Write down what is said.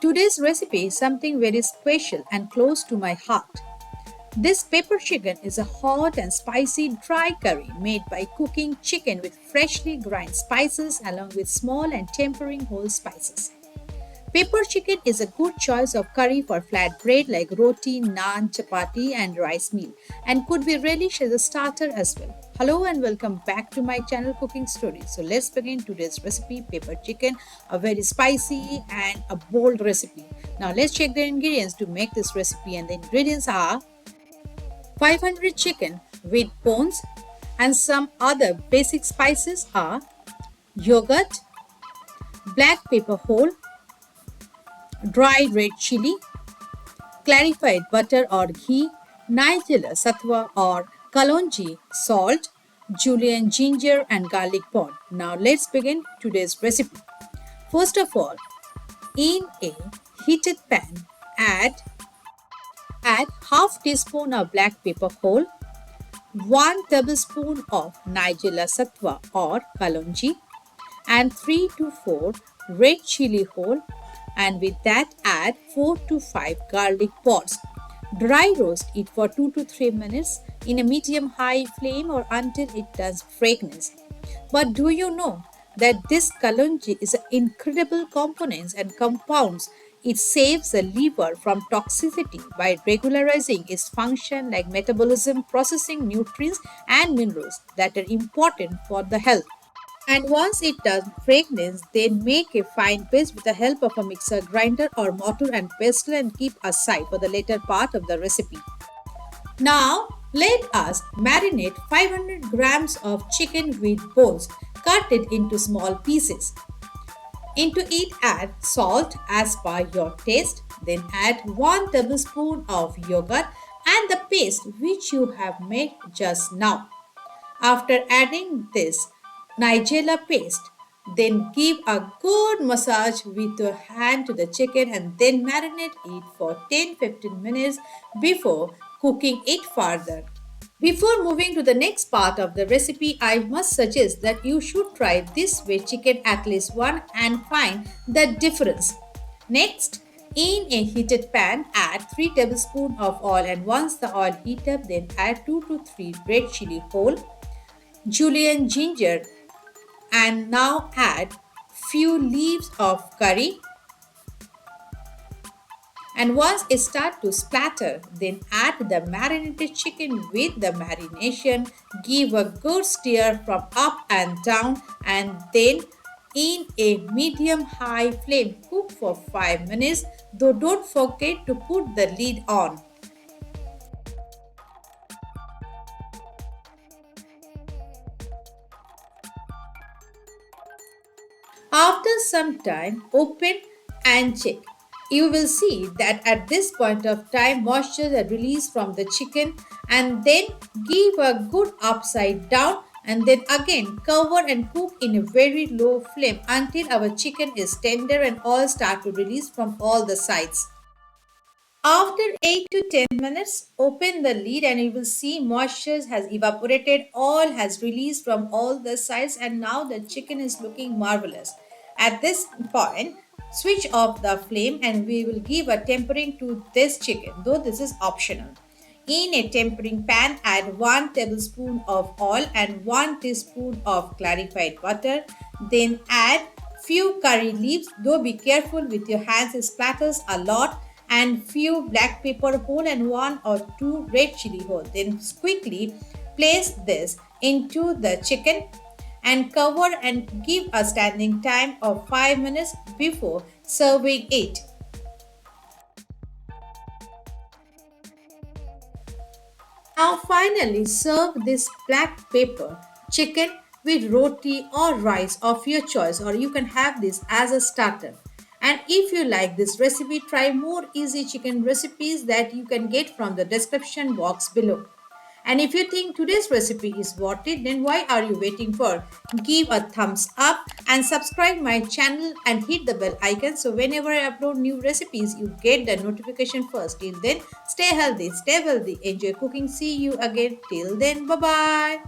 Today's recipe is something very special and close to my heart. This pepper chicken is a hot and spicy dry curry made by cooking chicken with freshly ground spices along with small and tempering whole spices. Pepper chicken is a good choice of curry for flatbread like roti, naan, chapati, and rice meal, and could be relished as a starter as well. Hello and welcome back to my channel Cooking Stories. So let's begin today's recipe pepper chicken, a very spicy and a bold recipe. Now let's check the ingredients to make this recipe, and the ingredients are 500 chicken with bones, and some other basic spices are yogurt, black pepper whole, dry red chili, clarified butter or ghee, Nigella satwa or kalonji, salt, julienne ginger and garlic powder. Now let's begin today's recipe. First of all, in a heated pan, add half teaspoon of black pepper whole, 1 tablespoon of Nigella satwa or kalonji, and 3 to 4 red chili whole, and with that add 4 to 5 garlic pods. Dry roast it for 2 to 3 minutes in a medium high flame or until it turns fragrance. But do you know that this kalonji is an incredible components and compounds? It saves the liver from toxicity by regularizing its function like metabolism, processing nutrients and minerals that are important for the health. And once it turns fragrance, then make a fine paste with the help of a mixer grinder or mortar and pestle and keep aside for the later part of the recipe. Now, let us marinate 500 grams of chicken with bones. Cut it into small pieces. Into it add salt as per your taste. Then add 1 tablespoon of yogurt and the paste which you have made just now. After adding this Nigella paste, then give a good massage with your hand to the chicken and then marinate it for 10-15 minutes before cooking it further. Before moving to the next part of the recipe, I must suggest that you should try this way chicken at least once and find the difference. Next, in a heated pan, add 3 tablespoons of oil, and once the oil heats up, then add 2 to 3 red chili whole, julienne ginger, and now add few leaves of curry, and once it starts to splatter, then add the marinated chicken with the marination. Give a good stir from up and down, and then in a medium high flame cook for 5 minutes, though don't forget to put the lid on. After some time, open and check. You will see that at this point of time, moisture is released from the chicken, and then give a good upside down, and then again cover and cook in a very low flame until our chicken is tender and oil start to release from all the sides. After 8 to 10 minutes, open the lid and you will see moisture has evaporated, oil has released from all the sides, and now the chicken is looking marvelous. At this point, switch off the flame and we will give a tempering to this chicken, though this is optional. In a tempering pan, add 1 tablespoon of oil and 1 teaspoon of clarified butter. Then add few curry leaves, though be careful with your hands, it splatters a lot, and few black pepper whole and 1 or 2 red chili whole. Then quickly place this into the chicken and cover and give a standing time of 5 minutes before serving it. Now finally serve this black pepper chicken with roti or rice of your choice, or you can have this as a starter. And if you like this recipe, try more easy chicken recipes that you can get from the description box below. And if you think today's recipe is worth it, then why are you waiting for? Give a thumbs up and subscribe my channel and hit the bell icon so whenever I upload new recipes, you get the notification first. Till then, stay healthy, stay wealthy, enjoy cooking. See you again. Till then, bye-bye.